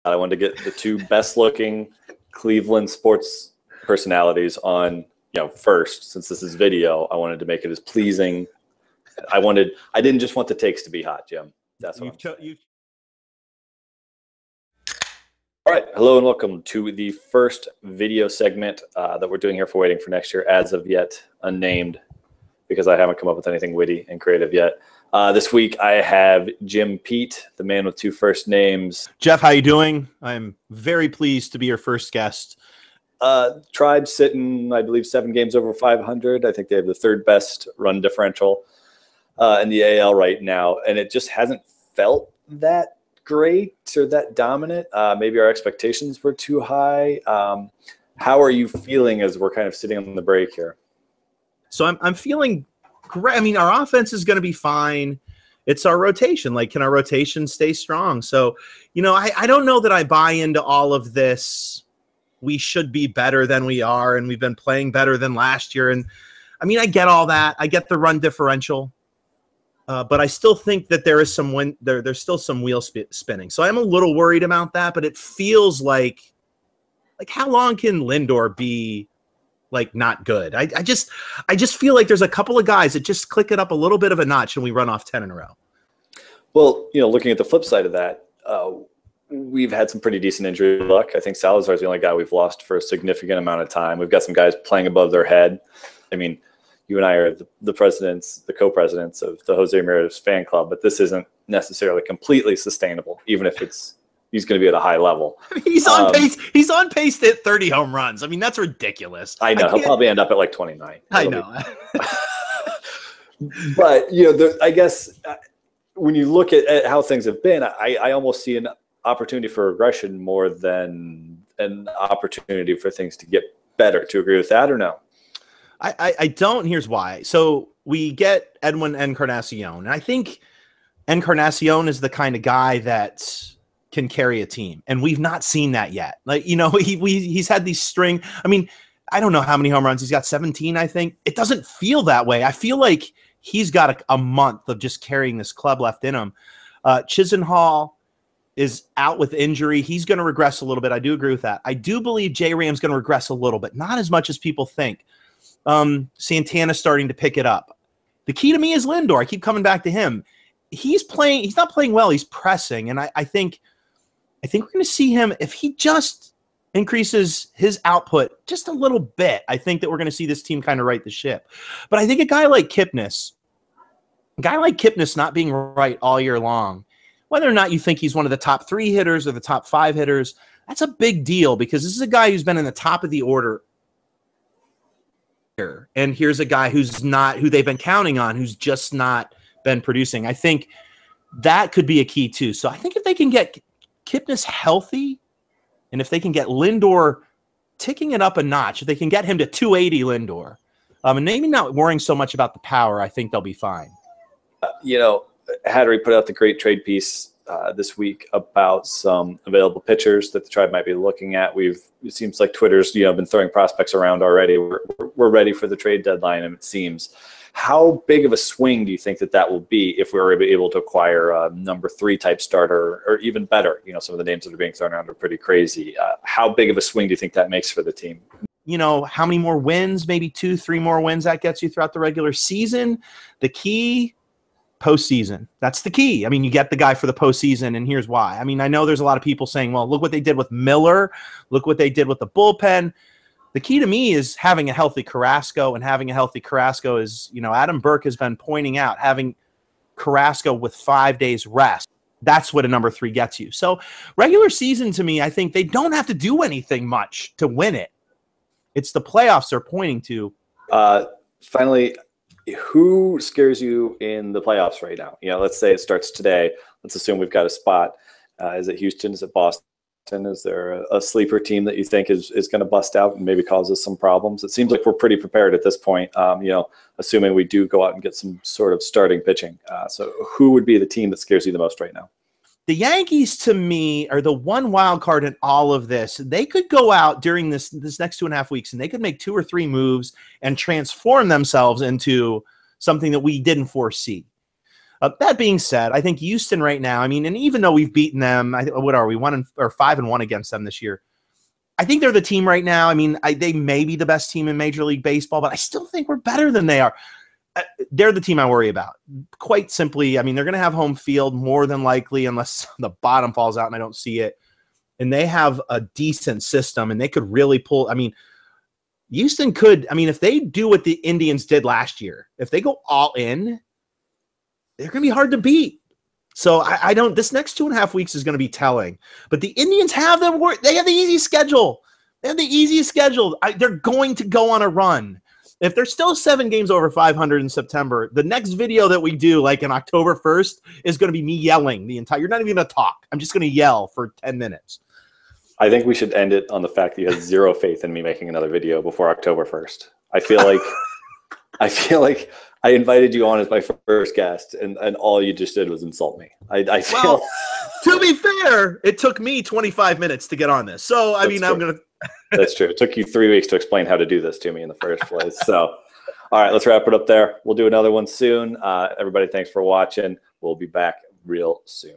I wanted to get the two best-looking Cleveland sports personalities on, first. Since this is video, I wanted to make it as pleasing. I didn't just want the takes to be hot, Jim. That's what All right. Hello and welcome to the first video segment that we're doing here for Waiting for Next Year, as of yet unnamed, because I haven't come up with anything witty and creative yet. This week I have Jim Pete, the man with two first names. Jeff, how you doing? I'm very pleased to be your first guest. Tribe sitting, I believe, 7 games over 500. I think they have the third best run differential in the AL right now, and it just hasn't felt that great or that dominant. Maybe our expectations were too high. How are you feeling as we're kind of sitting on the break here? So I'm feeling great. I mean, our offense is going to be fine. It's our rotation. Like, can our rotation stay strong? So, I don't know that I buy into all of this. We should be better than we are, and we've been playing better than last year. And I mean, I get all that. I get the run differential. But I still think that there is some there's still some wheel spinning. So I'm a little worried about that, but it feels like how long can Lindor be like not good? I just feel like there's a couple of guys that just click it up a little bit of a notch and we run off 10 in a row. Well, looking at the flip side of that, we've had some pretty decent injury luck. I think Salazar's the only guy we've lost for a significant amount of time. We've got some guys playing above their head. I mean, you and I are the presidents, the co-presidents of the Jose Ramirez fan club, but this isn't necessarily completely sustainable, even if he's going to be at a high level. He's on pace. He's on pace to hit 30 home runs. I mean, that's ridiculous. I know. He'll probably end up at like 29. I know. But, I guess when you look at how things have been, I almost see an opportunity for regression more than an opportunity for things to get better. Do you agree with that or no? I don't. Here's why. So we get Edwin Encarnacion, and I think Encarnacion is the kind of guy that can carry a team, and we've not seen that yet. Like, he's had these string. I mean, I don't know how many home runs he's got. 17, I think. It doesn't feel that way. I feel like he's got a month of just carrying this club left in him. Chisenhall is out with injury. He's going to regress a little bit. I do agree with that. I do believe J. Ram's going to regress a little bit, not as much as people think. Santana's starting to pick it up. The key to me is Lindor. I keep coming back to him. He's not playing well. He's pressing. And I think we're going to see him, if he just increases his output just a little bit, I think that we're going to see this team kind of right the ship. But I think a guy like Kipnis not being right all year long, whether or not you think he's one of the top 3 hitters or the top 5 hitters, that's a big deal, because this is a guy who's been in the top of the order. And here's a guy who they've been counting on, who's just not been producing. I think that could be a key too. So I think if they can get Kipnis healthy, and if they can get Lindor ticking it up a notch, if they can get him to 280 Lindor, and maybe not worrying so much about the power, I think they'll be fine. Hattery put out the great trade piece this week about some available pitchers that the Tribe might be looking at. It seems like Twitter's been throwing prospects around already. We're ready for the trade deadline, and it seems. How big of a swing do you think that will be if we were able to acquire a number 3 type starter, or even better? Some of the names that are being thrown around are pretty crazy. How big of a swing do you think that makes for the team? How many more wins, maybe 2-3 more wins that gets you throughout the regular season? The key, postseason. That's the key. I mean, you get the guy for the postseason, and here's why. I mean, I know there's a lot of people saying, well, look what they did with Miller. Look what they did with the bullpen. The key to me is having a healthy Carrasco, and having a healthy Carrasco is, Adam Burke has been pointing out, having Carrasco with 5 days rest. That's what a number 3 gets you. So regular season, to me, I think they don't have to do anything much to win it. It's the playoffs they're pointing to. Finally, who scares you in the playoffs right now? Let's say it starts today. Let's assume we've got a spot. Is it Houston? Is it Boston? Is there a sleeper team that you think is going to bust out and maybe cause us some problems? It seems like we're pretty prepared at this point, assuming we do go out and get some sort of starting pitching. So who would be the team that scares you the most right now? The Yankees, to me, are the one wild card in all of this. They could go out during this next 2.5 weeks, and they could make 2 or 3 moves and transform themselves into something that we didn't foresee. That being said, I think Houston right now, I mean, and even though we've beaten them, what are we, 5-1 against them this year? I think they're the team right now. I mean, they may be the best team in Major League Baseball, but I still think we're better than they are. They're the team I worry about. Quite simply, I mean, they're going to have home field more than likely unless the bottom falls out and I don't see it. And they have a decent system, and they could really pull. I mean, Houston could. I mean, if they do what the Indians did last year, if they go all in, they're going to be hard to beat. So I don't. This next 2.5 weeks is going to be telling. But the Indians have them. They have the easy schedule. They have the easiest schedule. They're going to go on a run. If they're still 7 games over 500 in September, the next video that we do, like in October 1st, is going to be me yelling the entire. You're not even going to talk. I'm just going to yell for 10 minutes. I think we should end it on the fact that you had zero faith in me making another video before October 1st. I feel like I invited you on as my first guest, and all you just did was insult me. I feel. Well, to be fair, it took me 25 minutes to get on this. So I mean, I'm gonna. That's true. It took you 3 weeks to explain how to do this to me in the first place. So, all right, let's wrap it up there. We'll do another one soon. Everybody, thanks for watching. We'll be back real soon.